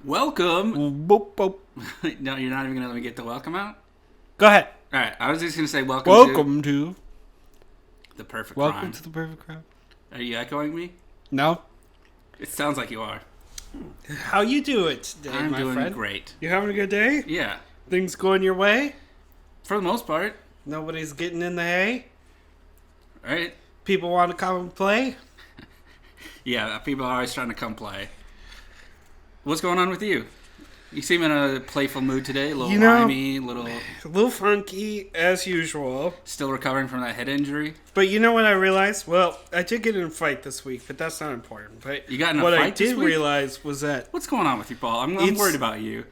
Welcome. Boop, boop. No, you're not even going to let me get the welcome out? Go ahead. All right. I was just going to say welcome, Welcome to to the perfect Welcome crime. to the Perfect Crime. Are you echoing me? No. It sounds like you are. How you doing today, I'm my doing friend? great. You having a good day? Yeah. Things going your way? For the most part. Nobody's getting in the hay? Right? People want to come and play? Yeah. People are always trying to come play. What's going on with you? You seem in a playful mood today. A little limey, a little funky, as usual. still recovering from that head injury. But you know what I realized? Well, I did get in a fight this week, but that's not important. But You got in a what fight I this did week? realize was that What's going on with you, Paul? I'm It's- worried about you.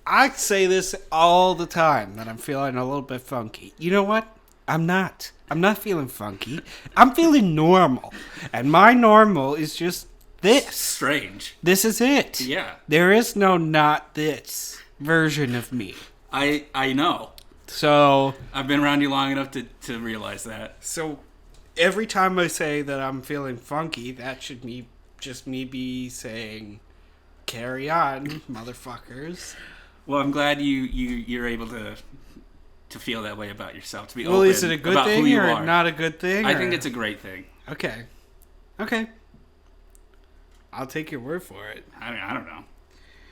I say this all the time, that I'm feeling a little bit funky. You know what? I'm not. I'm not feeling funky. I'm feeling normal. And my normal is just this. Strange. This is it. Yeah. There is no not this version of me. I know. So I've been around you long enough to realize that. every time I say that I'm feeling funky, that should just me be saying, carry on, motherfuckers. Well, I'm glad you're able to feel that way about yourself. To be Well, open is it a good about who thing you or are. not a good thing? I or- think it's a great thing. Okay. Okay. I'll take your word for it. I don't know.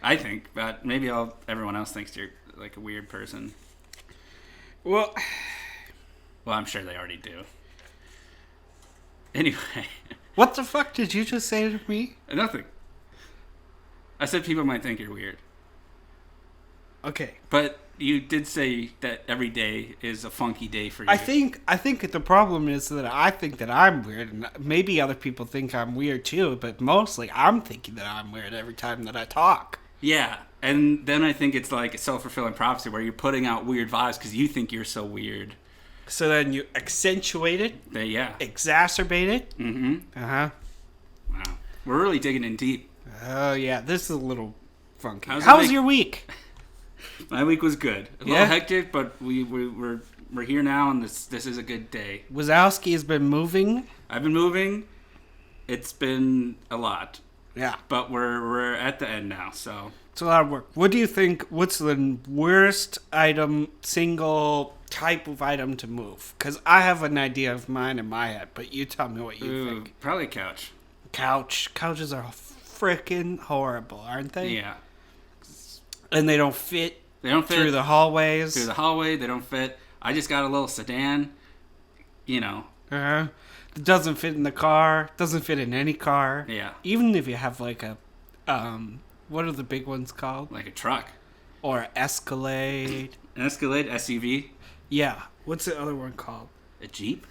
I think, but maybe everyone else thinks you're like a weird person. Well, Well, I'm sure they already do. Anyway, what the fuck did you just say to me? nothing. I said people might think you're weird, Okay. but you did say that every day is a funky day for you. I think the problem is that I think that I'm weird, and maybe other people think I'm weird too, but mostly I'm thinking that I'm weird every time that I talk. Yeah, and then I think it's like a self-fulfilling prophecy where you're putting out weird vibes because you think you're so weird. So then you accentuate it, But yeah. exacerbate it. Mm-hmm. Uh-huh. Wow. We're really digging in deep. Oh, yeah, this is a little funky. How's it How was make- your week? My week was good. A Yeah? little hectic, but we're here now, and this is a good day. Wazowski has been moving. I've been moving. It's been a lot, Yeah. but we're at the end now. So It's a lot of work. What do you think? What's the worst item, single type of item to move? Because I have an idea of mine in my head, but you tell me what you think. probably a couch. Couches are freaking horrible, aren't they? Yeah, And they don't fit they don't fit through the hallways. through the hallway. They don't fit. I just got a little sedan. You know. It doesn't fit in the car. Doesn't fit in any car. Yeah, Even if you have like a, what are the big ones called? like a truck, Or Escalade. an Escalade, SUV, Yeah. What's the other one called? a Jeep,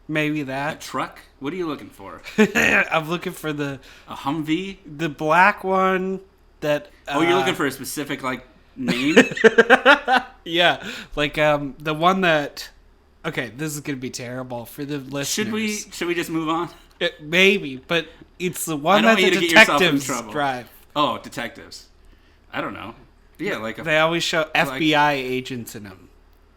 Maybe a that. truck. What are you looking for? I'm looking for the A Humvee? black one that. Oh, you're looking for a specific like name? Yeah, like the one that. Okay, this is gonna be terrible for the listeners. Should we just move on? Maybe, but it's the one I don't that want the you to get yourself in detectives trouble. drive. Oh, detectives. I don't know. Yeah, like They always show FBI agents in them.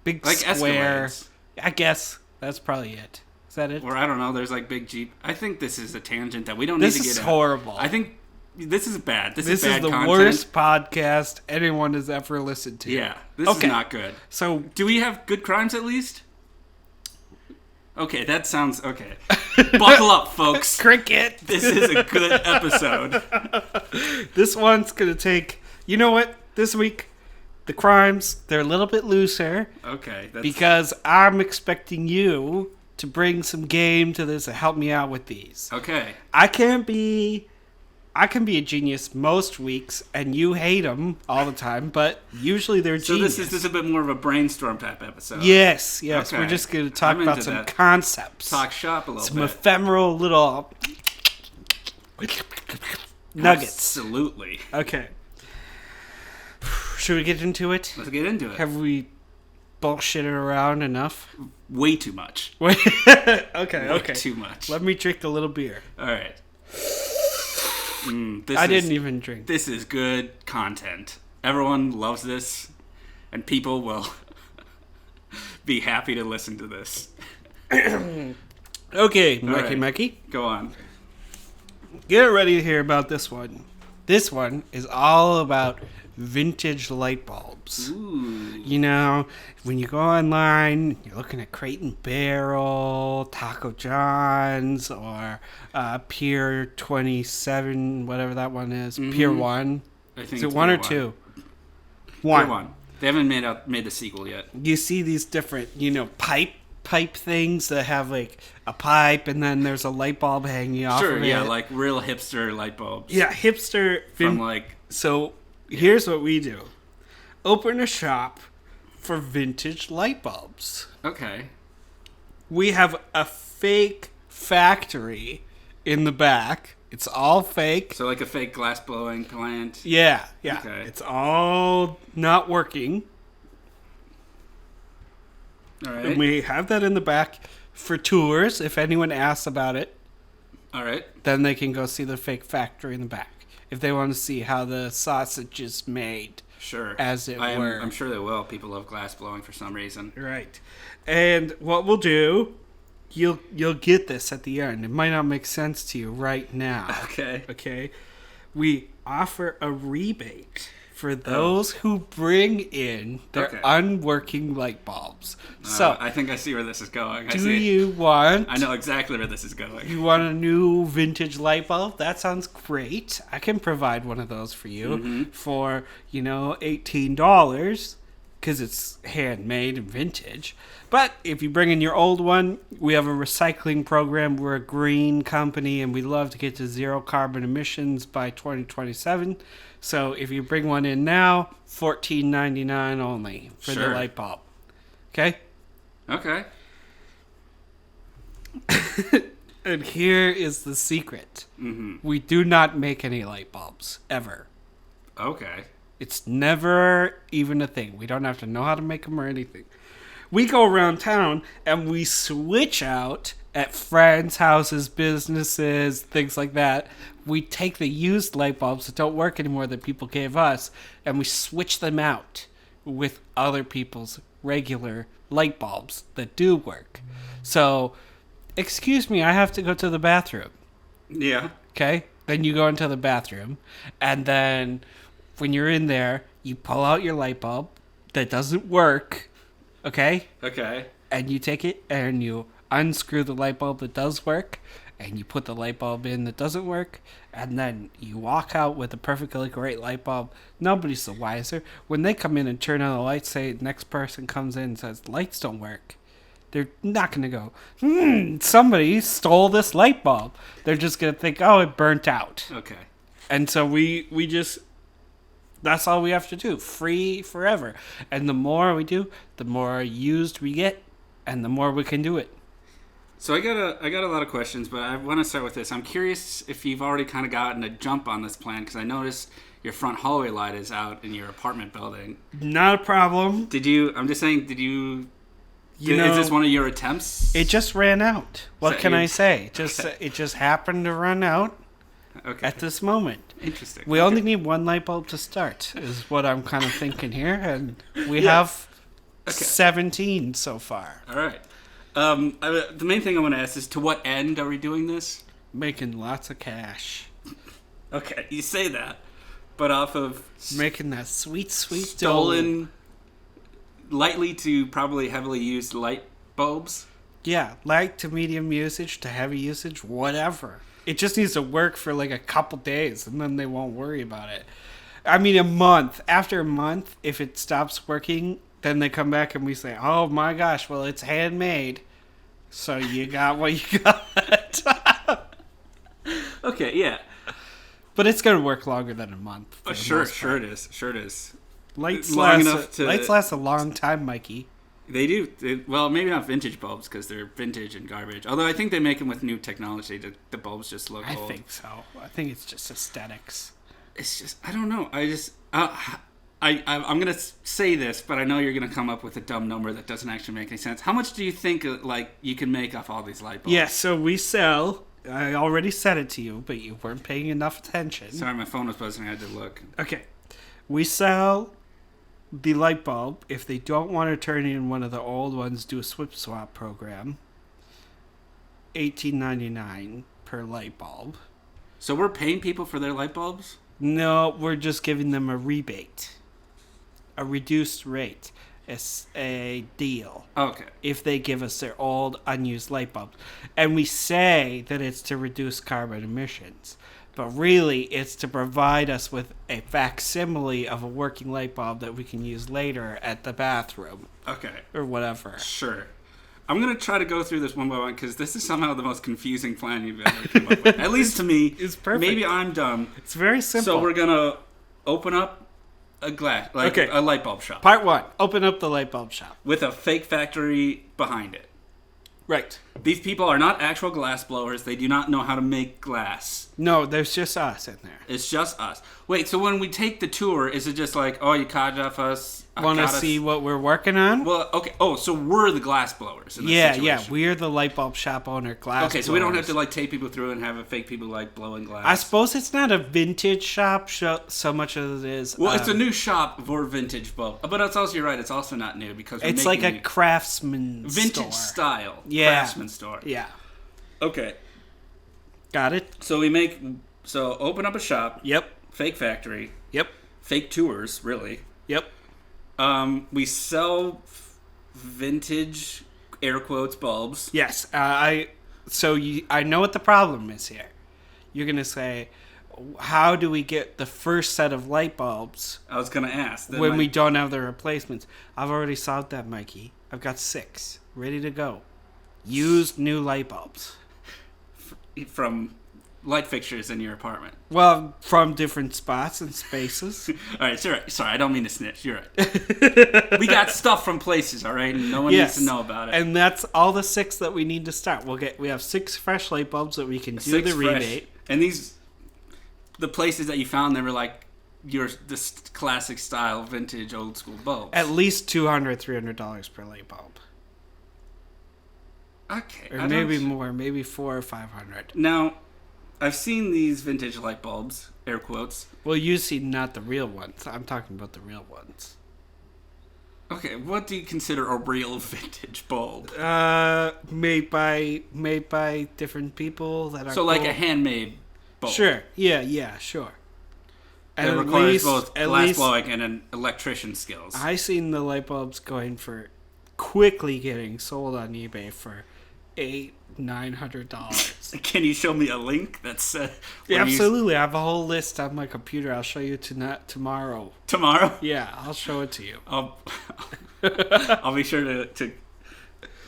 Big like square. Escalades. I guess that's probably it. Is that it? Or I don't know. There's like big Jeep. I think this is a tangent that we don't This need to is get. horrible. I think this is bad. This This is is bad the content. worst podcast anyone has ever listened to. Yeah, this Okay. is not good. So Do we have good crimes at least? Okay, that sounds okay. Buckle up, folks. cricket. This is a good episode. This one's gonna take. You know what? This week, the crimes they're a little bit looser Okay, that's because I'm expecting you to bring some game to this and help me out with these. okay. I can be a genius most weeks, and you hate them all the time, but usually they're So genius. this is a bit more of a brainstorm type episode. Yes. Okay. We're just going to talk I'm about into some that. concepts. Talk shop a little some bit. ephemeral little nuggets. Absolutely. Okay. Should we get into it? Let's get into it. Have we bullshitted around enough? Way too much. Wait. Okay, Way okay. too much. Let me drink a little beer. All right. I didn't even drink. This is good content. Everyone loves this, and people will be happy to listen to this. Okay, right. Mikey. Go on. Get ready to hear about this one. This one is all about vintage light bulbs. Ooh. You know, when you go online, you're looking at Crate and Barrel, Taco John's, or Pier 27, whatever that one is. Pier 1. I think Is it it's one or Pier two? Pier 1. They haven't made the sequel yet. You see these different, pipe things that have like a pipe and then there's a light bulb hanging off Sure, of it. yeah, like real hipster light bulbs. Yeah, hipster. From like... So here's what we do. Open a shop for vintage light bulbs. Okay. We have a fake factory in the back. It's all fake. So like a fake glass blowing plant. Yeah. Okay. It's all not working. All right. And we have that in the back for tours. If anyone asks about it, All right. then they can go see the fake factory in the back. If they want to see how the sausage is made. Sure. As it were. I'm sure they will. People love glass blowing for some reason. Right. And what we'll do, you'll get this at the end. It might not make sense to you right now. Okay. Okay. We offer a rebate for those who bring in their unworking light bulbs. So I think I see where this is going. I know exactly where this is going. You want a new vintage light bulb? That sounds great. I can provide one of those for you for, $18 because it's handmade and vintage. But if you bring in your old one, we have a recycling program. We're a green company and we love to get to zero carbon emissions by 2027. So if you bring one in now, $14.99 only for the light bulb. Okay? Okay. And here is the secret. We do not make any light bulbs, ever. Okay. It's never even a thing. We don't have to know how to make them or anything. We go around town and we switch out at friends' houses, businesses, things like that. We take the used light bulbs that don't work anymore that people gave us and we switch them out with other people's regular light bulbs that do work. So, excuse me, I have to go to the bathroom. Yeah. Okay? Then you go into the bathroom and then when you're in there, you pull out your light bulb that doesn't work. Okay? Okay. And you take it and you unscrew the light bulb that does work and you put the light bulb in that doesn't work and then you walk out with a perfectly great light bulb. Nobody's the wiser. When they come in and turn on the lights, say the next person comes in and says lights don't work, they're not going to go, somebody stole this light bulb. They're just going to think, oh, it burnt out. Okay. And so we just... That's all we have to do. Free forever. And the more we do, the more used we get, and the more we can do it. So I got a lot of questions, but I want to start with this. I'm curious if you've already kind of gotten a jump on this plan, because I noticed your front hallway light is out in your apartment building. Not a problem. I'm just saying, is this one of your attempts? It just ran out. What can I say? It just happened to run out at this moment. Interesting. We only need one light bulb to start, is what I'm kind of thinking here, and we have 17 so far. All right. The main thing I want to ask is, to what end are we doing this? Making lots of cash. Okay, you say that, but off of making that sweet stolen, lightly to probably heavily used light bulbs. Yeah, light to medium usage to heavy usage, whatever. It just needs to work for like a couple days, and then they won't worry about it. I mean, a month. After a month, if it stops working, then they come back and we say, oh my gosh, well, it's handmade. So you got what you got. Okay, yeah. But it's going to work longer than a month. Sure it is. Lights last a long time, Mikey. They do. Well, maybe not vintage bulbs because they're vintage and garbage. Although I think they make them with new technology. The bulbs just look old. I think so. I think it's just aesthetics. It's just, I don't know. I'm going to say this, but I know you're going to come up with a dumb number that doesn't actually make any sense. How much do you think you can make off all these light bulbs? Yeah, so we sell... I already said it to you, but you weren't paying enough attention. Sorry, my phone was buzzing. I had to look. Okay. We sell the light bulb. If they don't want to turn in one of the old ones, do a swip swap program. $18.99 per light bulb. So we're paying people for their light bulbs? No, we're just giving them a rebate, a reduced rate. It's a deal Okay. if they give us their old unused light bulbs. And we say that it's to reduce carbon emissions. But really, it's to provide us with a facsimile of a working light bulb that we can use later at the bathroom Okay. or whatever. Sure. I'm going to try to go through this one by one because this is somehow the most confusing plan you've ever come up with. At least to me. It's perfect. Maybe I'm dumb. It's very simple. So we're going to open up a glass, like Okay. a light bulb shop. Part 1. Open up the light bulb shop. With a fake factory behind it. Right. These people are not actual glass blowers. They do not know how to make glass. No, there's just us in there. It's just us. Wait, so when we take the tour, is it just like, oh, you caught off us? Want to see what we're working on? Well, okay. Oh, so we're the glass blowers in this Yeah, situation. we're the light bulb shop owner, glass Okay, so we don't have blowers. to take people through and have fake people blowing glass. I suppose it's not a vintage shop so much as it is. Well, it's a new shop for vintage bulb, but it's also, you're right, it's also not new because It's like a craftsman vintage store. style Yeah. craftsman store. Yeah, Okay, got it. so open up a shop, Yep, fake factory, yep, fake tours, really. yep. We sell vintage air quotes bulbs. Yes, I know what the problem is here. You're gonna say, how do we get the first set of light bulbs I was gonna ask then when we don't have the replacements? I've already solved that, Mikey. I've got 6 ready to go. Used new light bulbs. from light fixtures in your apartment. Well, from different spots and spaces. All right, sorry, I don't mean to snitch. You're right. We got stuff from places, all right, and no one needs to know about it. And that's all the 6 that we need to start. We have 6 fresh light bulbs that we can do 6 the fresh. rebate. And the places that you found, they were like this classic style, vintage, old school bulbs. At least $200, $300 per light bulb. Okay. Or maybe more, maybe $400 or $500. Now, I've seen these vintage light bulbs, air quotes. Well, you see, not the real ones. I'm talking about the real ones. Okay, what do you consider a real vintage bulb? Made by different people that are So like cool. a handmade bulb. Sure. Yeah, sure. That And requires both glass blowing and an electrician skills. I seen the light bulbs quickly getting sold on eBay for $800-900. Can you show me a link that's Yeah, absolutely. I have a whole list on my computer. I'll show you tomorrow. tomorrow? Yeah, I'll show it to you. I'll be sure to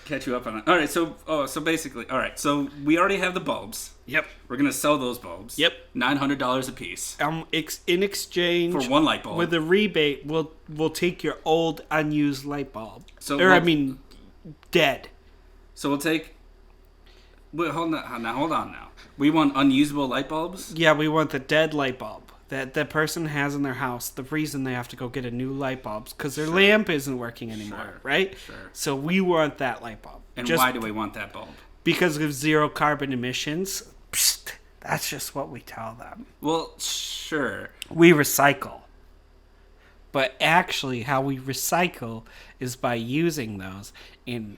catch you up on it. All right, so basically, all right, so we already have the bulbs. Yep. We're gonna sell those bulbs. Yep. $900 a piece In exchange for one light bulb. with a rebate, we'll take your old unused light bulb. So Dead. So we'll take. Wait, hold on now. We want unusable light bulbs. Yeah, we want the dead light bulb that the person has in their house. The reason they have to go get a new light bulb because their lamp isn't working anymore, Sure. right? Sure. So we want that light bulb. And why do we want that bulb? Because of zero carbon emissions. Psst, that's just what we tell them. Well, sure. We recycle. But actually, how we recycle is by using those in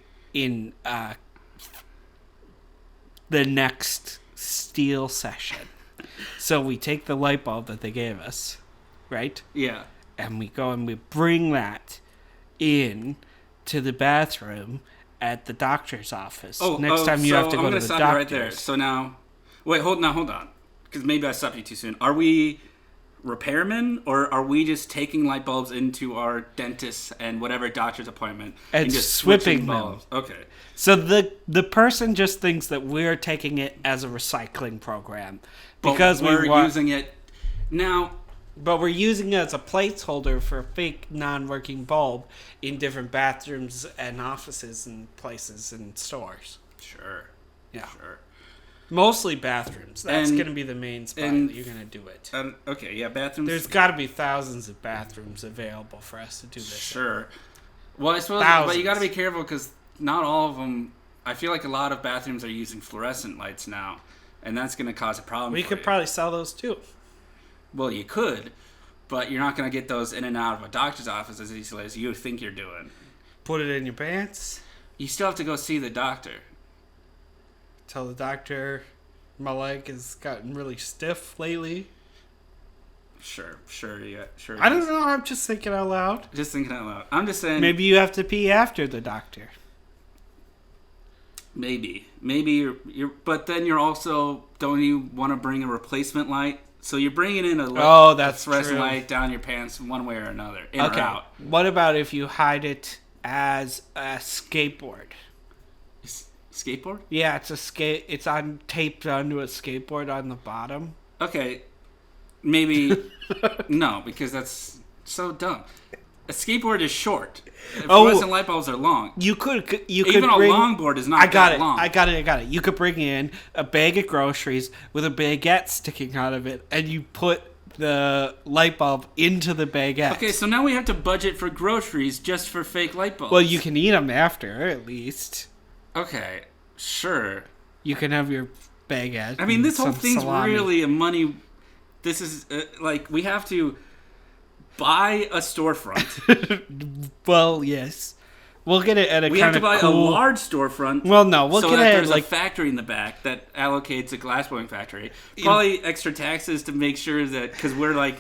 the next steel session. So we take the light bulb that they gave us, right? Yeah. And we go and we bring that in to the bathroom at the doctor's office. Next time you have to go to the stop doctor's. you right there. So now, wait, hold on. Because maybe I stopped you too soon. Are we repairmen, or are we just taking light bulbs into our dentist and whatever doctor's appointment And just switching switching them. bulbs? Okay. So the person just thinks that we're taking it as a recycling program because But we're we want, using it now. but we're using it as a placeholder for a fake non-working bulb in different bathrooms and offices and places and stores. Sure. Yeah, Sure. mostly bathrooms. That's And- going to be the main spot and- that you're going to do it. Okay. Yeah. Bathrooms. There's got to be thousands of bathrooms available for us to do this. Sure. Well, I suppose, Thousands. but you got to be careful because not all of them. I feel like a lot of bathrooms are using fluorescent lights now, and that's going to cause a problem. We for could you. probably sell those too. Well, you could, but you're not going to get those in and out of a doctor's office as easily as you think you're doing. Put it in your pants. You still have to go see the doctor. Tell the doctor My leg has gotten really stiff lately. Sure, yeah, sure. I don't know. I'm just thinking out loud. Just thinking out loud. I'm just saying. Maybe you have to pee after the doctor. Maybe you're. But then you're also. Don't you want to bring a replacement light? So you're bringing in that's fluorescent true. light down your pants one way or another, in or out. What about if you hide it as a skateboard? Skateboard? Yeah, it's a skate. It's taped onto a skateboard on the bottom. Okay, maybe no, because that's so dumb. A skateboard is short. Fluorescent light bulbs are long. You could Even a longboard is not long. I got it. You could bring in a bag of groceries with a baguette sticking out of it, and you put the light bulb into the baguette. Okay, so now we have to budget for groceries just for fake light bulbs. Well, you can eat them after, at least. Okay, sure. You can have your baguette. I mean, this whole some thing's salami. really a money. This is like we have to buy a storefront. Well, yes. We'll get it at a We kind have to of buy cool... a large storefront. Well, no, we'll so get that it there's like a factory in the back that allocates a glassblowing factory. Probably extra taxes to make sure that because we're like,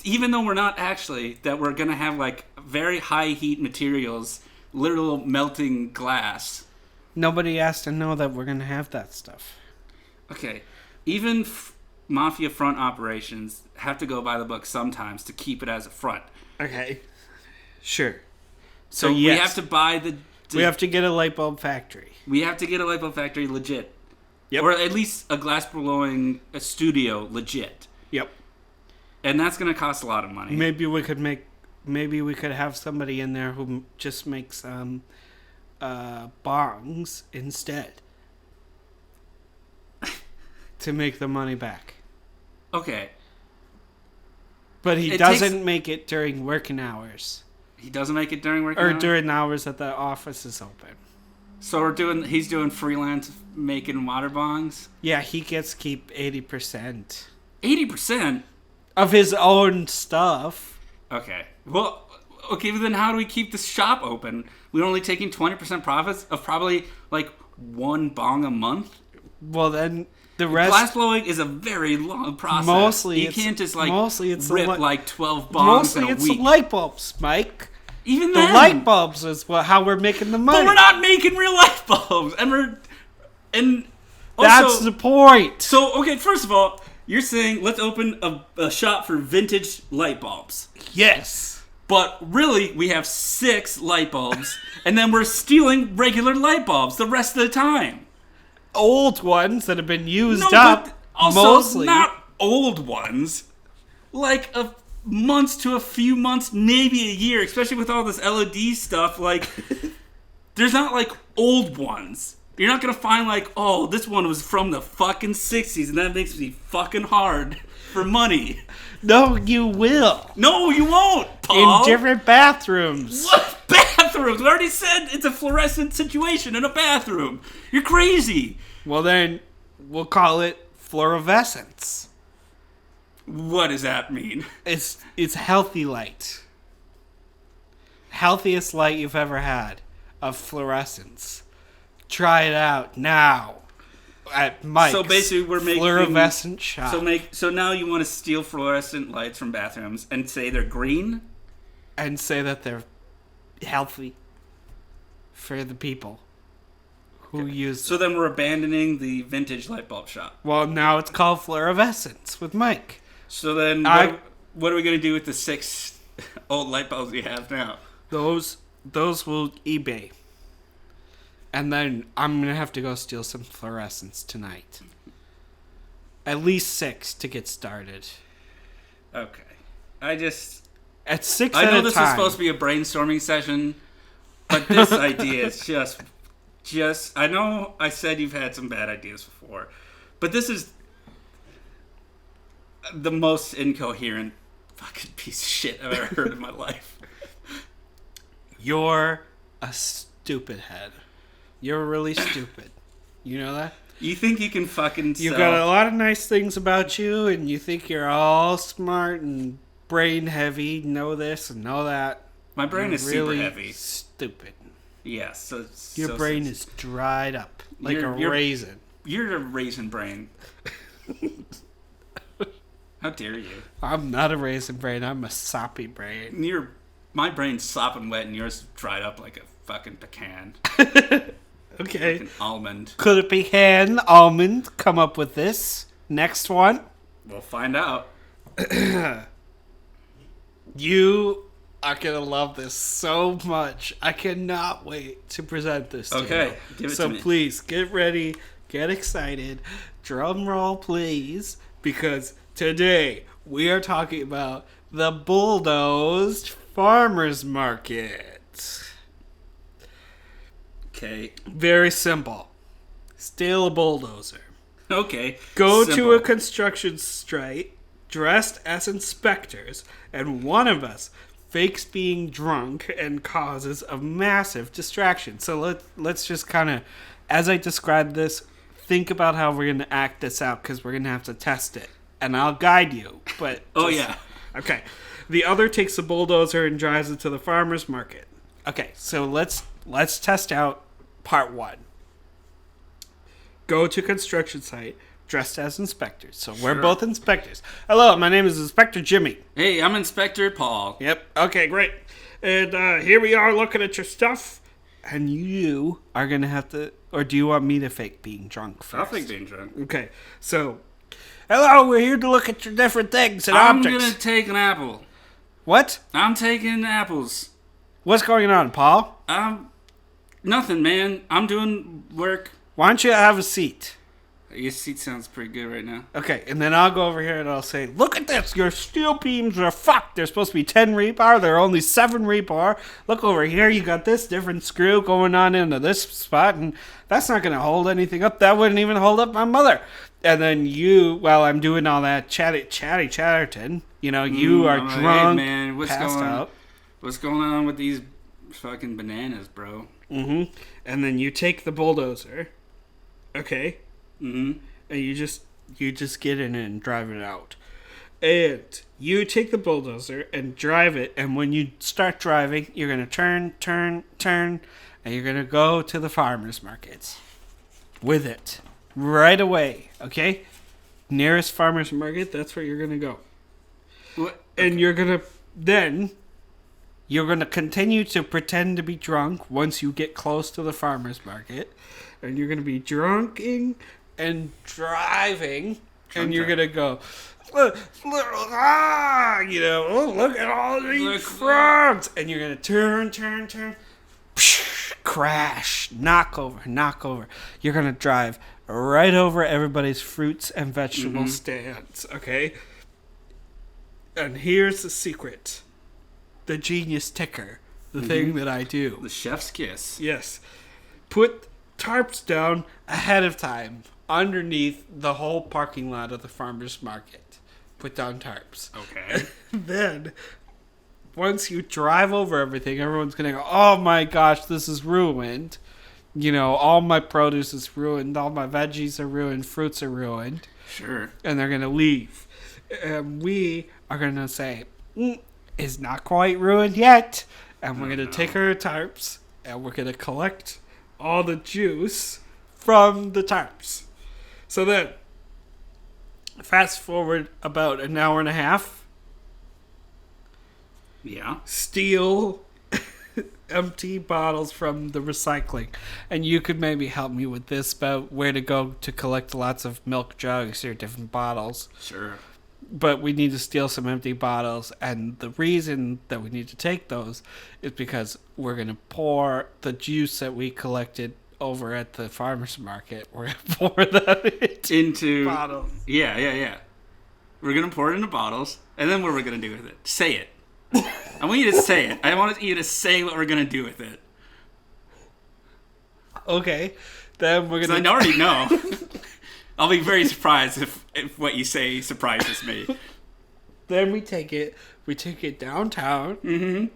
even though we're not actually, that we're gonna have like very high heat materials, literal melting glass. Nobody has to know that we're gonna have that stuff. Okay, even mafia front operations have to go by the book sometimes to keep it as a front. Okay. Sure. So yes. we have to buy We have to get a light bulb factory. We have to get a light bulb factory legit. Yep. Or at least a glass blowing studio legit. Yep. And that's going to cost a lot of money. Maybe we could have somebody in there who just makes bongs instead to make the money back. Okay. But he doesn't make it during working hours. He doesn't make it during working or hours? during hours that the office is open. So he's doing freelance making water bongs? Yeah, he gets to keep 80%. 80%? Of his own stuff. Okay. Well, okay, but then how do we keep the shop open? We're only taking 20% profits of probably like one bong a month? Well, then the rest... Glass blowing is a very long process. Mostly you can't just like it's rip like 12 bongs in a week. Mostly it's light bulbs, Mike. Even the then, light bulbs is how we're making the money. But we're not making real light bulbs, and also, that's the point. So okay, first of all, you're saying let's open a shop for vintage light bulbs. Yes, but really we have 6 light bulbs, and then we're stealing regular light bulbs the rest of the time. Old ones that have been used up. But also, mostly not old ones. Like months to a few months, maybe a year, especially with all this LED stuff. Like, there's not like old ones. You're not gonna find like, oh, this one was from the fucking 60s, and that makes me fucking hard for money. No, you will. No, you won't, Paul. In different bathrooms. What bathrooms? We already said it's a fluorescent situation in a bathroom. You're crazy. Well, then we'll call it fluorescence. What does that mean? It's healthy light. Healthiest light you've ever had of fluorescence. Try it out now at Mike's. So basically, we're making fluorescent shop. So now you want to steal fluorescent lights from bathrooms and say they're green, and say that they're healthy for the people who use them. So then we're abandoning the vintage light bulb shop. Well, now it's called fluorescence with Mike. So then, what are we going to do with the 6 old light bulbs we have now? Those will eBay. And then I'm going to have to go steal some fluorescence tonight. At least 6 to get started. Okay. At 6 I at know a this time. is supposed to be a brainstorming session, but this idea is just... I know I said you've had some bad ideas before, but this is the most incoherent fucking piece of shit I've ever heard in my life. You're a stupid head. You're really stupid. You know that? You think you can fucking sell... You've got a lot of nice things about you, and you think you're all smart and brain heavy, know this and know that. My brain is really super heavy. Stupid. Yes. Your brain is dried up like a raisin. You're a raisin brain. How dare you? I'm not a raisin brain. I'm a soppy brain. My brain's sopping wet and yours dried up like a fucking pecan. Okay. Like an almond. Could it be pecan, almond? Come up with this. Next one. We'll find out. You are gonna love this so much. I cannot wait to present this to you. Okay, give it so to me. Please get ready, get excited. Drum roll, please, because today we are talking about the bulldozed farmers market. Okay. Very simple. Steal a bulldozer. Okay. Go Simple. to a construction site dressed as inspectors, and one of us fakes being drunk and causes a massive distraction. So let's just kind of, as I describe this, think about how we're going to act this out, because we're going to have to test it. And I'll guide you. But Oh, yeah. Okay. The other takes the bulldozer and drives it to the farmer's market. Okay, so let's test out part one. Go to construction site dressed as inspectors. So we're Sure. both inspectors. Hello, my name is Inspector Jimmy. Hey, I'm Inspector Paul. Yep. Okay, great. And here we are looking at your stuff. And you are going to have to... Or do you want me to fake being drunk first? I'll think being drunk. Okay, so... Hello, we're here to look at your different things and I'm objects. gonna take an apple. What? I'm taking apples. What's going on, Paul? Nothing, man. I'm doing work. Why don't you have a seat? Your seat sounds pretty good right now. Okay, and then I'll go over here and I'll say, look at this, your steel beams are fucked. They're supposed to be 10 rebar, they're only 7 rebar. Look over here, you got this different screw going on into this spot, and that's not going to hold anything up. That wouldn't even hold up my mother. And then you, while I'm doing all that chatterton, you know, you are I'm like, drunk, hey, man, passed out. What's going on with these fucking bananas, bro? Mm-hmm. And then you take the bulldozer, okay? Mm-hmm. And you just get in it and drive it out. And you take the bulldozer and drive it, and when you start driving, you're going to turn, and you're going to go to the farmer's markets with it right away, okay? Nearest farmer's market, that's where you're going to go. What? And you're going to continue to pretend to be drunk once you get close to the farmer's market, and you're going to be drunking and driving, and you're going to go, you know, oh, look at all these frogs, and you're going to turn, crash, knock over. You're going to drive right over everybody's fruits and vegetable stands, okay? And here's the secret. The genius ticker. The thing that I do. The chef's kiss. Yes. Put tarps down ahead of time underneath the whole parking lot of the farmer's market. Put down tarps. Okay. Then, once you drive over everything, everyone's going to go, oh my gosh, this is ruined. You know, all my produce is ruined. All my veggies are ruined. Fruits are ruined. Sure. And they're going to leave. And we are going to say, it's not quite ruined yet. And we're going to take our tarps and we're going to collect all the juice from the tarps. So then, fast forward about an hour and a half. Yeah. Steal empty bottles from the recycling. And you could maybe help me with this about where to go to collect lots of milk jugs or different bottles. Sure. But we need to steal some empty bottles, and the reason that we need to take those is because we're going to pour the juice that we collected over at the farmer's market. We're going to pour that Into bottles. Yeah. We're gonna pour it into bottles, and then what we're gonna do with it? Say it. I want you to say it. I want you to say what we're gonna do with it. Okay. Then we're going I already know. I'll be very surprised if what you say surprises me. Then we take it downtown.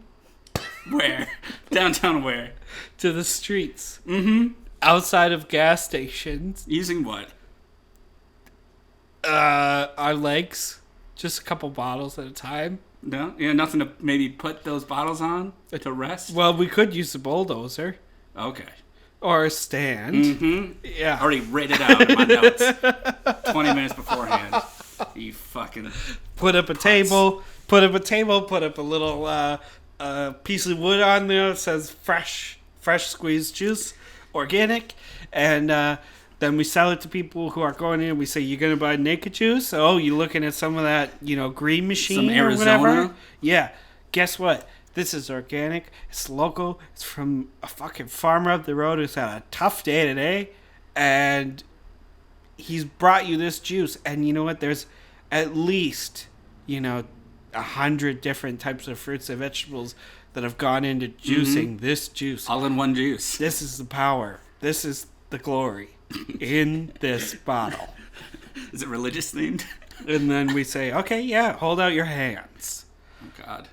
Where? Downtown where? To the streets. Outside of gas stations. Using what? Our legs. Just a couple bottles at a time. No? Yeah, nothing to maybe put those bottles on to rest? Well, we could use the bulldozer. Okay. or a stand. Mm-hmm. Yeah. I already written it out in my notes 20 minutes beforehand. You fucking... Put up a table. Put up a little piece of wood on there that says fresh squeezed juice, organic, and then we sell it to people who are going in. We say, "You're gonna buy naked juice? Oh, you looking at some of that, green machine Some or Arizona? whatever? Yeah. Guess what? This is organic. It's local. It's from a fucking farmer up the road who's had a tough day today, and he's brought you this juice. And you know what? There's at least 100 different types of fruits and vegetables that have gone into juicing this juice. All in one juice. This is the power. This is the glory in this bottle." Is it religious themed? And then we say, "Okay, yeah, hold out your hands." Oh, God.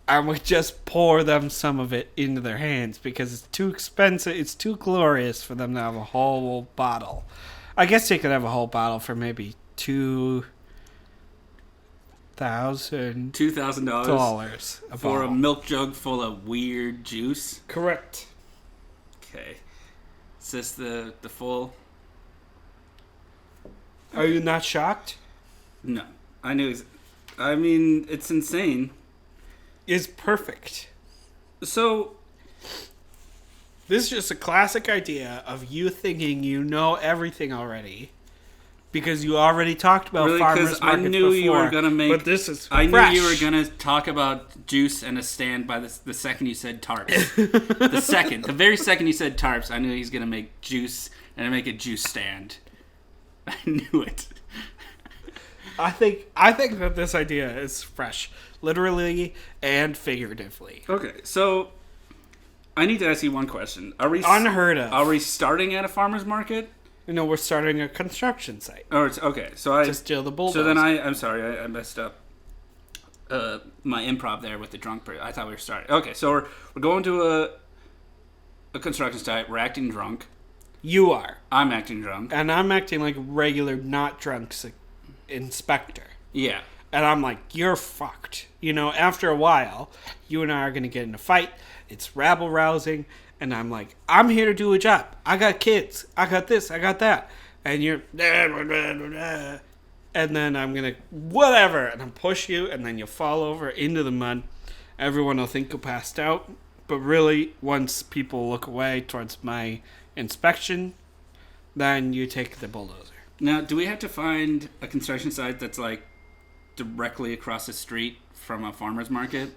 And we just pour them some of it into their hands because it's too expensive. It's too glorious for them to have a whole bottle. I guess they could have a whole bottle for maybe $2,000 $2,000 for a milk jug full of weird juice. Correct. Okay. Is this the full? Are you not shocked? No. I knew. I mean, it's insane. It's perfect. So, This is just a classic idea of you thinking you know everything already because you already talked about really, farmers I markets knew before. you were gonna make. But this is I fresh. knew you were gonna talk about juice and a stand by the second you said tarps. the very second you said tarps, I knew he's gonna make juice and make a juice stand. I knew it. I think that this idea is fresh, literally and figuratively. Okay, so I need to ask you one question. Are we Unheard of. Are we starting at a farmer's market? We're starting a construction site. Or it's okay. So I To steal the bulldozer. So then I'm sorry, I messed up my improv there with the drunk person. I thought we were starting. Okay, so we're going to a construction site. We're acting drunk. You are. I'm acting drunk. And I'm acting like a regular not drunk inspector. Yeah. And I'm like, you're fucked. After a while, you and I are going to get in a fight. It's rabble-rousing. And I'm like, I'm here to do a job. I got kids. I got this. I got that. And you're... And then I'm going to... Whatever. And I'll push you. And then you'll fall over into the mud. Everyone will think you passed out. But really, once people look away towards my inspection, then you take the bulldozer. Now, do we have to find a construction site that's like directly across the street from a farmer's market?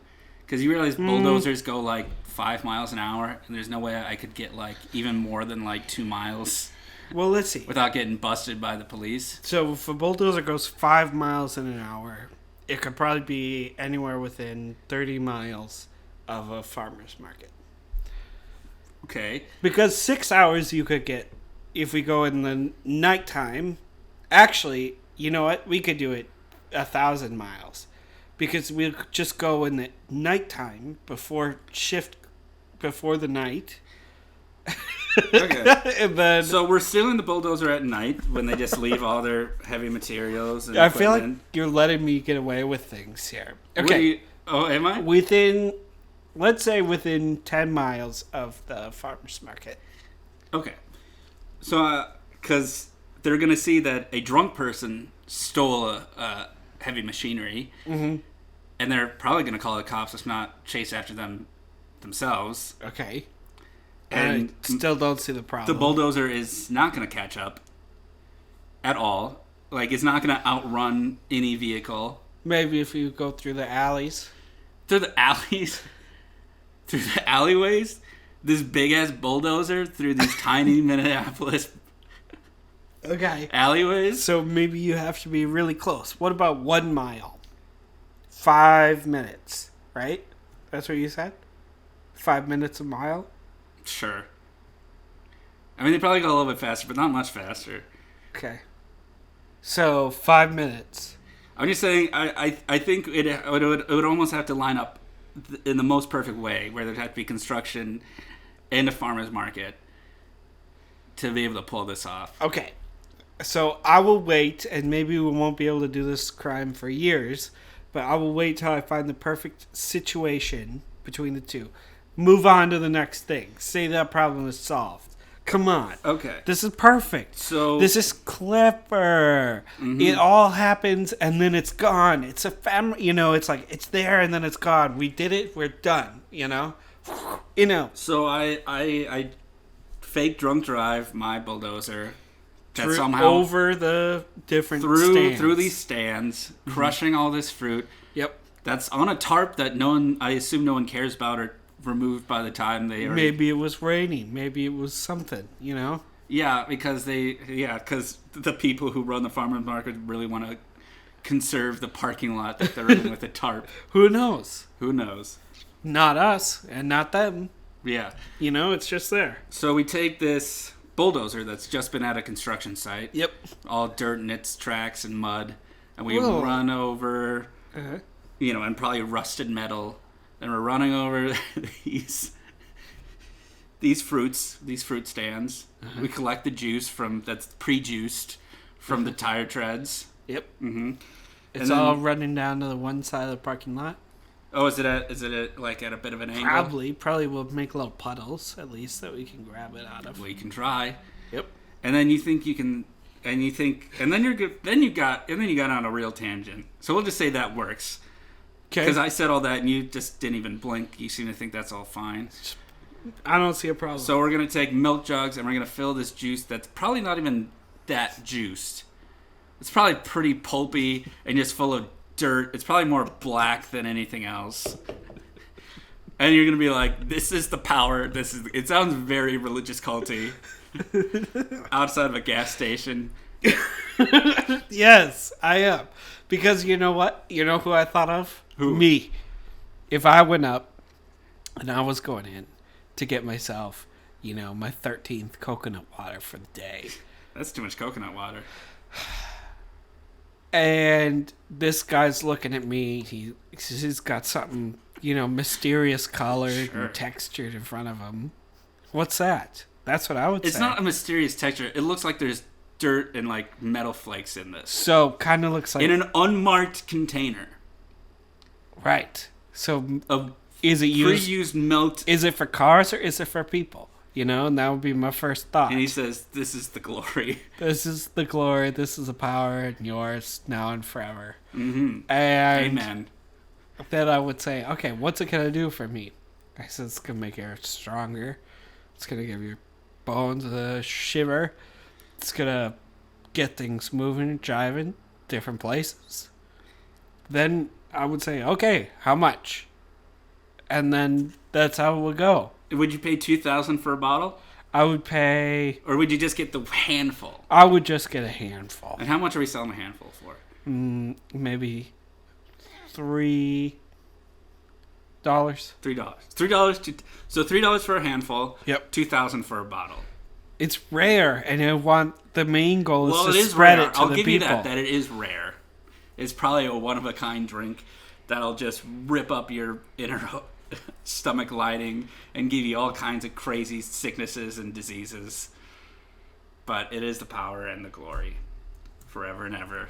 Because you realize bulldozers go like 5 miles an hour, and there's no way I could get like even more than like 2 miles. Well, let's see. Without getting busted by the police. So if a bulldozer goes 5 miles in an hour, it could probably be anywhere within 30 miles of a farmer's market. Okay. Because 6 hours you could get if we go in the nighttime. Actually, you know what? We could do it 1,000 miles. Because we'll just go in the nighttime before the night. Okay. And then So we're stealing the bulldozer at night when they just leave all their heavy materials and I feel like equipment. you're letting me get away with things here. What do Okay. you- am I? Let's say within 10 miles of the farmer's market. Okay. So, because they're going to see that a drunk person stole a heavy machinery, and they're probably going to call the cops, if not chase after them themselves. Okay. And I still don't see the the problem. bulldozer is not going to catch up at all. Like, it's not going to outrun any vehicle. Maybe if you go through the alleys. Through the alleys, through the alleyways, this big-ass bulldozer through these tiny Minneapolis Okay. alleyways. So maybe you have to be really close. What about 1 mile? 5 minutes, right? That's what you said? 5 minutes a mile? Sure. I mean, they probably go a little bit faster, but not much faster. Okay. So 5 minutes. I'm just saying, I think it would almost have to line up in the most perfect way, where there'd have to be construction and a farmer's market to be able to pull this off. Okay. So I will wait, and maybe we won't be able to do this crime for years, but I will wait till I find the perfect situation between the two. Move on to the next thing. Say that problem is solved. Come on. Okay. This is perfect. So This is clever. It all happens and then it's gone. It's a family, it's like it's there and then it's gone. We did it. We're done, So I fake drunk drive my bulldozer that Through, somehow over the different through stands. these stands, crushing all this fruit. Yep. That's on a tarp that I assume no one cares about or removed by the time they already... Maybe it was raining. Maybe it was something, Yeah, because the people who run the farmers market really want to conserve the parking lot that they're in with a tarp. Who knows? Who knows? Not us and not them. Yeah. It's just there. So we take this bulldozer that's just been at a construction site. Yep. All dirt in its tracks and mud. And we Whoa. run over, Uh-huh. and probably rusted metal. And we're running over these fruit stands. Uh-huh. We collect the juice that's pre-juiced from the tire treads. Yep. Mm-hmm. It's all running down to the one side of the parking lot. Oh, is it at a bit of an angle? Probably will make little puddles at least that we can grab it out of. We can try. Yep. And then you think you can, and then you're good. Then you got on a real tangent. So we'll just say that works. Okay. Because I said all that and you just didn't even blink. You seem to think that's all fine. I don't see a problem. So we're gonna take milk jugs and we're gonna fill this juice that's probably not even that juiced. It's probably pretty pulpy and just full of dirt. It's probably more black than anything else. And you're gonna be like, "This is the power. It sounds very religious culty." Outside of a gas station. Yes, I am. Because you know what? You know who I thought of? Who? Me. If I went up and I was going in to get myself, my 13th coconut water for the day. That's too much coconut water. And this guy's looking at me. He's got something, mysterious colored Sure. and textured in front of him. What's that? That's what I would say. It's not a mysterious texture. It looks like there's dirt and like metal flakes in this. So, kind of looks like... In an unmarked container. Right. So, Of is it used... pre-used milk. Is it for cars or is it for people? And that would be my first thought. And he says, "This is the glory." This is the glory, this is the power, and yours now and forever. Mm-hmm. And Amen. then I would say, okay, what's it going to do for me? I said, it's going to make you stronger. It's going to give your bones a shiver. It's going to get things moving, driving, different places. Then I would say, okay, how much? And then that's how it would go. Would you pay $2,000 for a bottle? I would pay... Or would you just get the handful? I would just get a handful. And how much are we selling a handful for? Maybe $3. $3. So $3 for a handful. Yep. $2,000 for a bottle. It's rare, and I want the main goal is Well, to it is spread rare. it to I'll the give people. you that it is rare. It's probably a one-of-a-kind drink that'll just rip up your inner stomach lining and give you all kinds of crazy sicknesses and diseases. But it is the power and the glory forever and ever.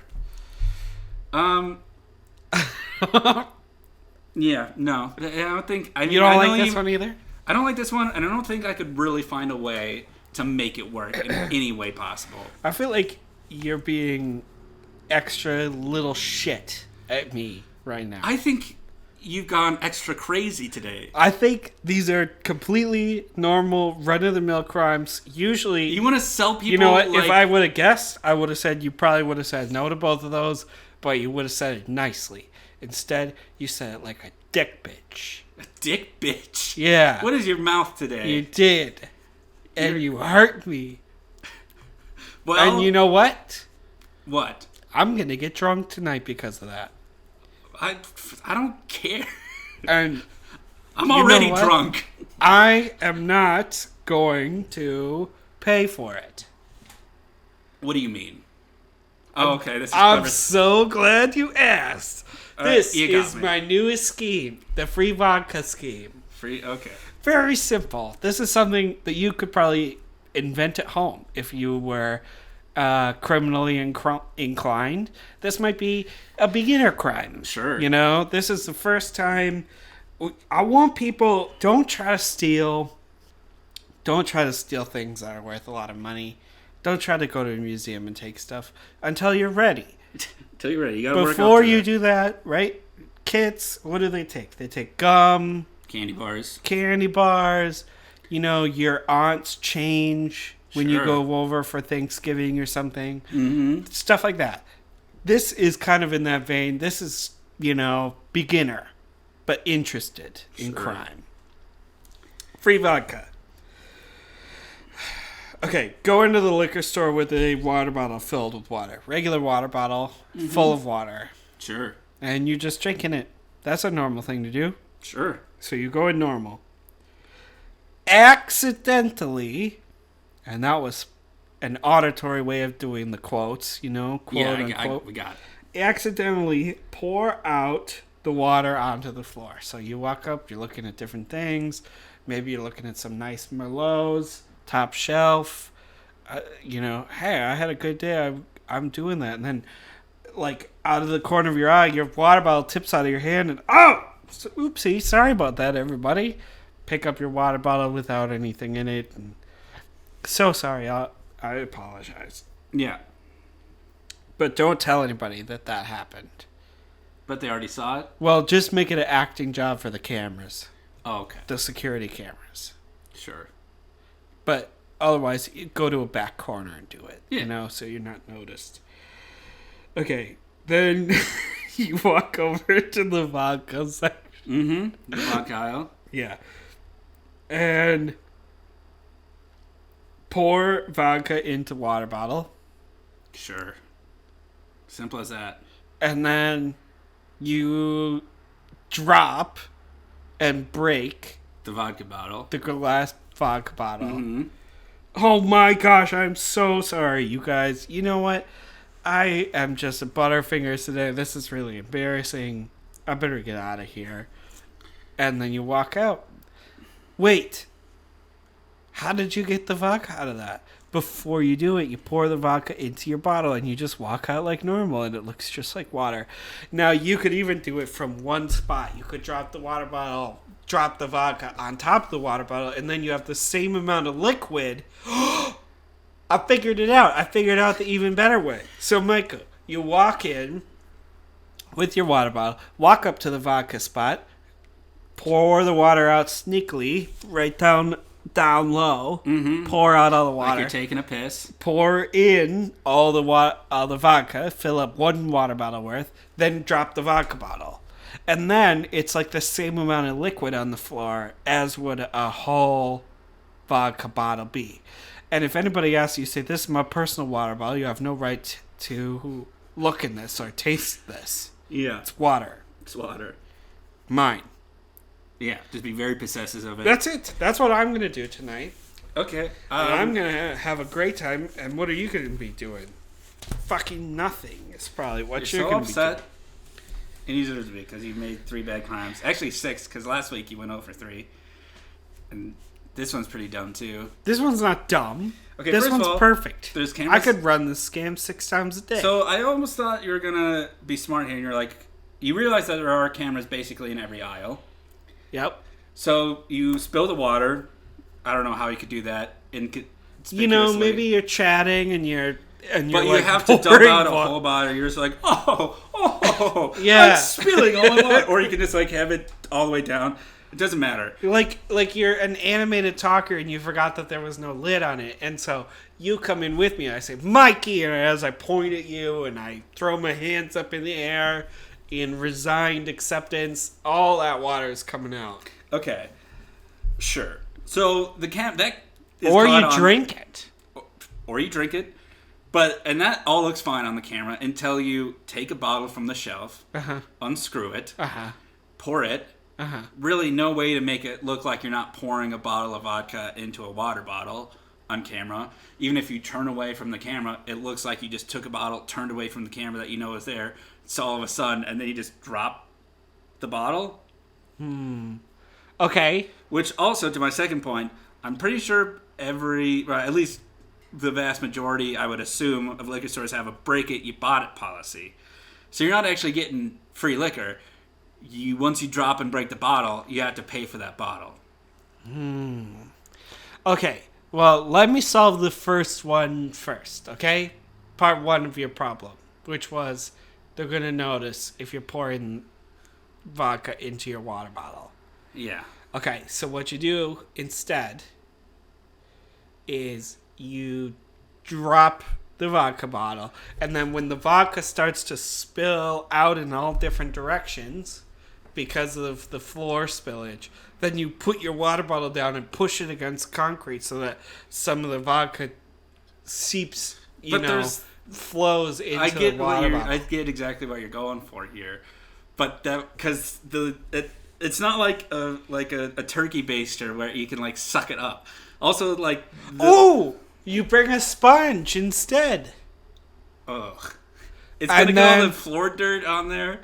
Yeah, no. I don't think... You don't like this one either? I don't like this one, and I don't think I could really find a way to make it work in any way possible. I feel like you're being extra little shit at me right now. I think you've gone extra crazy today. I think these are completely normal, run-of-the-mill crimes. Usually... You want to sell people... You know what? Like, if I would have guessed, I would have said you probably would have said no to both of those, but you would have said it nicely. Instead, you said it like a dick bitch. a dick bitch. Yeah. What is your mouth today? You did. And you hurt me. Well, And you know what? what? I'm going to get drunk tonight because of that. I don't care. And I'm You know already what? drunk. I am not going to pay for it. What do you mean? Oh, okay. This is I'm clever. so glad you asked. All right, This you got is me. my newest scheme, the free vodka scheme. Free. Okay. Very simple. This is something that you could probably invent at home if you were criminally inclined. This might be a beginner crime. Sure. You know, this is the first time. I want people, don't try to steal. Don't try to steal things that are worth a lot of money. Don't try to go to a museum and take stuff until you're ready. Until you're ready. You gotta work up Before to you that. do that, right? Kids, what do they take? They take gum, Candy bars. candy bars, your aunt's change when you Sure. go over for Thanksgiving or something. Mm-hmm. Stuff like that. This is kind of in that vein. This is, beginner, but interested in Sure. crime. Free vodka. Okay, go into the liquor store with a water bottle filled with water. Regular water bottle full of water. Sure. And you're just drinking it. That's a normal thing to do. Sure. So you go in normal. Accidentally, and that was an auditory way of doing the quotes, quote Yeah, unquote. we got it. Accidentally pour out the water onto the floor. So you walk up, you're looking at different things. Maybe you're looking at some nice Merlots, top shelf. Hey, I had a good day. I'm doing that. And then, like, out of the corner of your eye, your water bottle tips out of your hand. And, oopsie, sorry about that, everybody. Pick up your water bottle without anything in it. And so sorry. I apologize. Yeah. But don't tell anybody that happened. But they already saw it? Well, just make it an acting job for the cameras, Oh, okay. the security cameras. Sure. But otherwise, you go to a back corner and do it, Yeah. so you're not noticed. Okay, then you walk over to the vodka section. Mm-hmm. The vodka aisle. Yeah. And pour vodka into water bottle. Sure. Simple as that. And then you drop and break The vodka bottle. the glass vodka bottle. Mm-hmm. Oh my gosh, I'm so sorry, you guys. You know what? I am just a butterfingers today. This is really embarrassing. I better get out of here. And then you walk out. Wait. How did you get the vodka out of that? Before you do it, you pour the vodka into your bottle and you just walk out like normal and it looks just like water. Now, you could even do it from one spot. You could drop the water bottle, drop the vodka on top of the water bottle, and then you have the same amount of liquid. I figured it out. I figured out the even better way. So, Michael, you walk in with your water bottle, walk up to the vodka spot, pour the water out sneakily, right down low, pour out all the Like water, you're taking a piss. pour in all the vodka, fill up one water bottle worth, then drop the vodka bottle. And then it's like the same amount of liquid on the floor as would a whole vodka bottle be. And if anybody asks you, say, this is my personal water bottle, you have no right to look in this or taste this. Yeah. It's water. It's water. Mine. Yeah. Just be very possessive of it. That's it. That's what I'm going to do tonight. Okay. And I'm going to have a great time. And what are you going to be doing? Fucking nothing is probably what You're you're so going to be doing. upset. And you deserve to be because you made 3 bad crimes. Actually 6 because last week you went over 3. And this one's pretty dumb too. This one's not dumb. Okay, This first of one's all, perfect. there's cameras. I could run this scam 6 times a day. So I almost thought you were gonna be smart here, and you're like, you realize that there are cameras basically in every aisle. Yep. So you spill the water. I don't know how you could do that. Maybe you're chatting and you're But you like have to dump pouring out a wa- whole bottle. You're just like, Yeah. I'm spilling all my water. Or you can just like have it all the way down. It doesn't matter. Like you're an animated talker and you forgot that there was no lid on it, and so you come in with me and I say, Mikey, and as I point at you and I throw my hands up in the air in resigned acceptance, all that water is coming out. Okay, sure. So the that is Or caught you on- drink it. or you drink it, and that all looks fine on the camera until you take a bottle from the shelf, unscrew it, pour it. Really, no way to make it look like you're not pouring a bottle of vodka into a water bottle on camera. Even if you turn away from the camera, it looks like you just took a bottle, turned away from the camera that you know is there, saw all of a sudden, and then you just drop the bottle. Okay. Which also, to my second point, I'm pretty sure at least the vast majority, I would assume, of liquor stores have a break it, you bought it policy. So you're not actually getting free liquor. Once you drop and break the bottle, you have to pay for that bottle. Okay, well, let me solve the first one first, okay? Part one of your problem, which was they're going to notice if you're pouring vodka into your water bottle. Yeah. Okay, so what you do instead is you drop the vodka bottle, and then when the vodka starts to spill out in all different directions because of the floor spillage, then you put your water bottle down and push it against concrete so that some of the vodka seeps, flows into the water bottle. I get exactly what you're going for here, but that because it's not like a turkey baster where you can like suck it up. Also, like you bring a sponge instead. Ugh, it's gonna get all the floor dirt on there.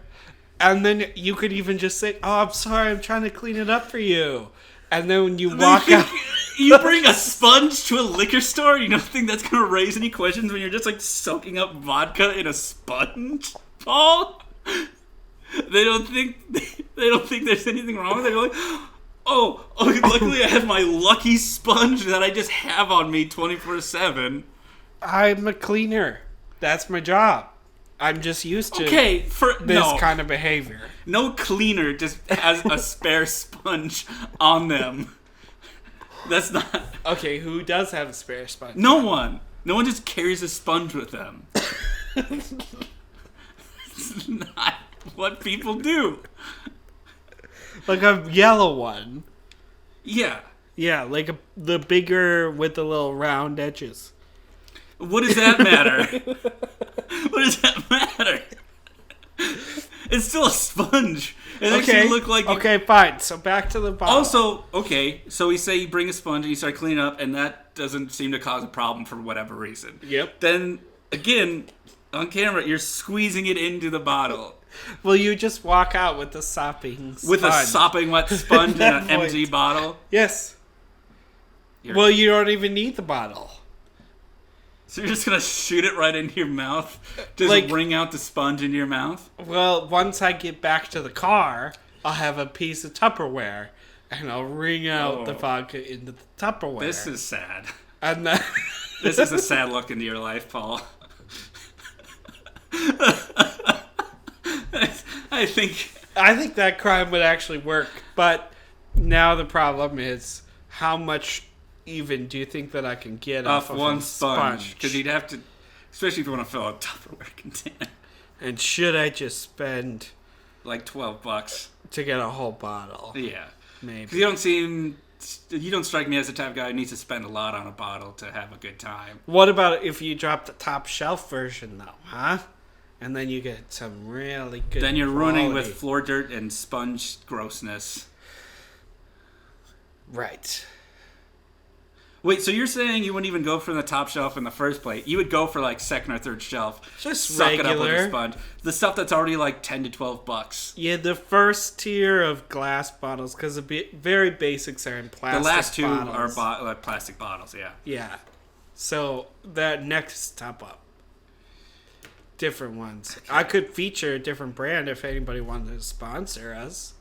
And then you could even just say, "Oh, I'm sorry, I'm trying to clean it up for you." And then when you walk out, you bring a sponge to a liquor store. You don't think that's gonna raise any questions when you're just like soaking up vodka in a sponge, Paul? They don't think there's anything wrong with it. They're like, oh, luckily I have my lucky sponge that I just have on me 24/7. I'm a cleaner. That's my job. I'm just used to this kind of behavior. No cleaner just has a spare sponge on them. That's not... Okay, who does have a spare sponge? No one. No one just carries a sponge with them. It's not what people do. Like a yellow one. Yeah. Yeah, like the bigger with the little round edges. What does that matter? What does that matter? It's still a sponge. It makes you look like... Okay, fine. So back to the bottle. Also, so we say you bring a sponge and you start cleaning up, and that doesn't seem to cause a problem for whatever reason. Yep. Then, again, on camera, you're squeezing it into the bottle. Will you just walk out with a sopping sponge? With a sopping wet sponge in an empty bottle? Yes. Well, you don't even need the bottle. So you're just going to shoot it right into your mouth? Just wring out the sponge into your mouth? Well, once I get back to the car, I'll have a piece of Tupperware, and I'll wring out the vodka into the Tupperware. This is sad. And then This is a sad look into your life, Paul. I think that crime would actually work, but now the problem is how much even do you think that I can get off of one sponge? Because you'd have to, especially if you want to fill a Tupperware container. And should I just spend like $12 to get a whole bottle? Yeah, maybe. Because you don't strike me as the type of guy who needs to spend a lot on a bottle to have a good time. What about if you drop the top shelf version though, huh? And then you get some really good Then you're quality. ruining with floor dirt and sponge grossness. Right. Wait, so you're saying you wouldn't even go for the top shelf in the first place? You would go for like second or third shelf. Just suck regular. it up with a sponge. The stuff that's already like $10 to $12. Yeah, the first tier of glass bottles, because the very basics are in plastic. The last two bottles. are plastic bottles. Yeah. Yeah. So that next step up. Different ones. Okay. I could feature a different brand if anybody wanted to sponsor us.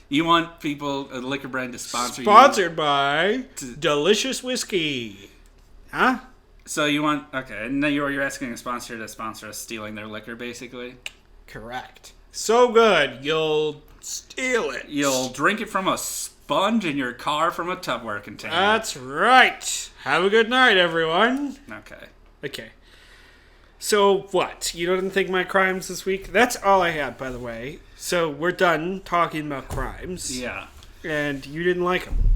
You want people, a liquor brand, to sponsor you? Sponsored by Delicious Whiskey. Huh? So you want... Okay, and then you're asking a sponsor to sponsor us stealing their liquor, basically? Correct. So good, you'll steal it. You'll drink it from a sponge in your car from a Tupperware container. That's right. Have a good night, everyone. Okay. So what? You don't think my crimes this week? That's all I had, by the way. So we're done talking about crimes. Yeah. And you didn't like them.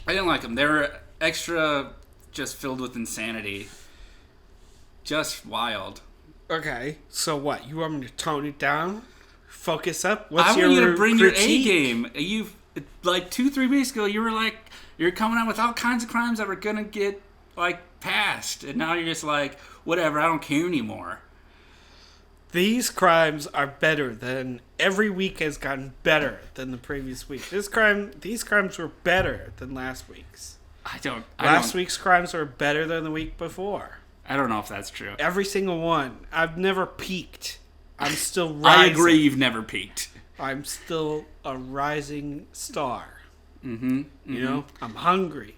I didn't like them. They were extra, just filled with insanity. Just wild. Okay. So what? You want me to tone it down? Focus up? I want you to bring your A game. You've like 2-3 weeks ago, you were like, you're coming out with all kinds of crimes that were gonna get like passed, and now you're just like, whatever, I don't care anymore. These crimes are better than every week has gotten better than the previous week. These crimes were better than last week's. Last week's crimes were better than the week before. I don't know if that's true. Every single one. I've never peaked. I'm still rising. I agree, you've never peaked. I'm still a rising star. Mm-hmm. You know, I'm hungry.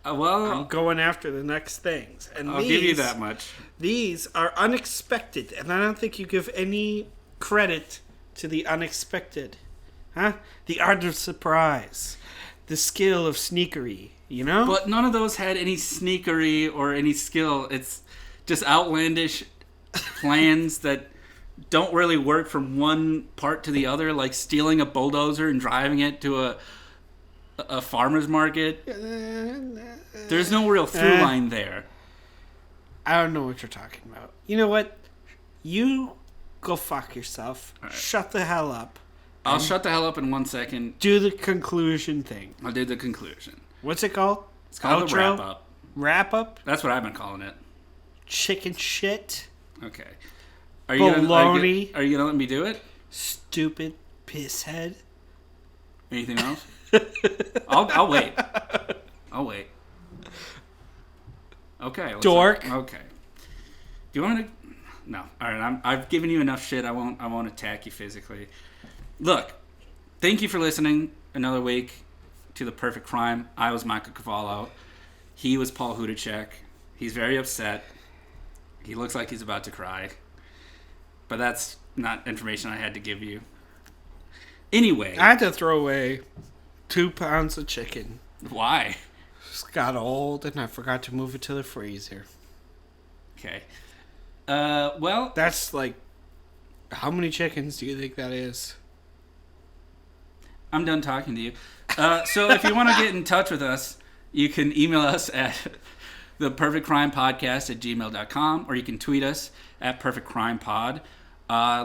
Well, I'm going after the next things. And I'll give you that much. These are unexpected, and I don't think you give any credit to the unexpected. Huh? The art of surprise. The skill of sneakery, you know? But none of those had any sneakery or any skill. It's just outlandish plans that don't really work from one part to the other, like stealing a bulldozer and driving it to a farmer's market. There's no real through line there. I don't know what you're talking about. You know what? You go fuck yourself. Right. Shut the hell up. I'll shut the hell up in 1 second. Do the conclusion thing. I'll do the conclusion. What's it called? It's called the wrap up. Wrap up? That's what I've been calling it. Chicken shit. Okay. Baloney. Are you gonna let me do it? Stupid pisshead. Anything else? I'll wait. I'll wait. Okay. Dork. Okay. Do you want me to? No. All right. I've given you enough shit. I won't attack you physically. Look. Thank you for listening another week to The Perfect Crime. I was Michael Cavallo. He was Paul Hudacek. He's very upset. He looks like he's about to cry. But that's not information I had to give you. Anyway. I had to throw away 2 pounds of chicken. Why? Just got old and I forgot to move it to the freezer. Okay. Well. That's like, how many chickens do you think that is? I'm done talking to you. So if you want to get in touch with us, you can email us at theperfectcrimepodcast@gmail.com, or you can tweet us at perfectcrimepod.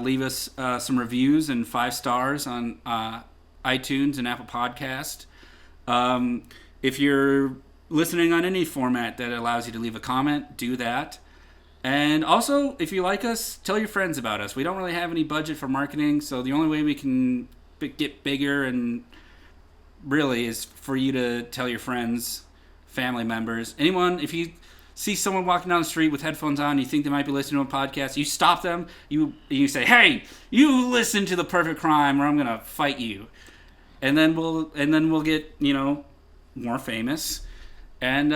Leave us some reviews and 5 stars on iTunes and Apple Podcast. If you're listening on any format that allows you to leave a comment, do that. And also, if you like us, tell your friends about us. We don't really have any budget for marketing, so the only way we can get bigger and really is for you to tell your friends, family members, anyone. If you see someone walking down the street with headphones on, you think they might be listening to a podcast, you stop them, you say, "Hey, you listen to The Perfect Crime or I'm going to fight you." And then we'll get, more famous, and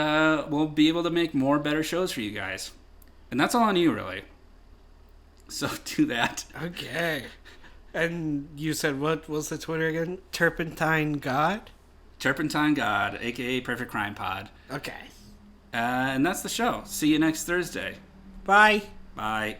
we'll be able to make better shows for you guys. And that's all on you, really. So do that. Okay. And you said, what was the Twitter again? Turpentine God? Turpentine God, a.k.a. Perfect Crime Pod. Okay. And that's the show. See you next Thursday. Bye. Bye.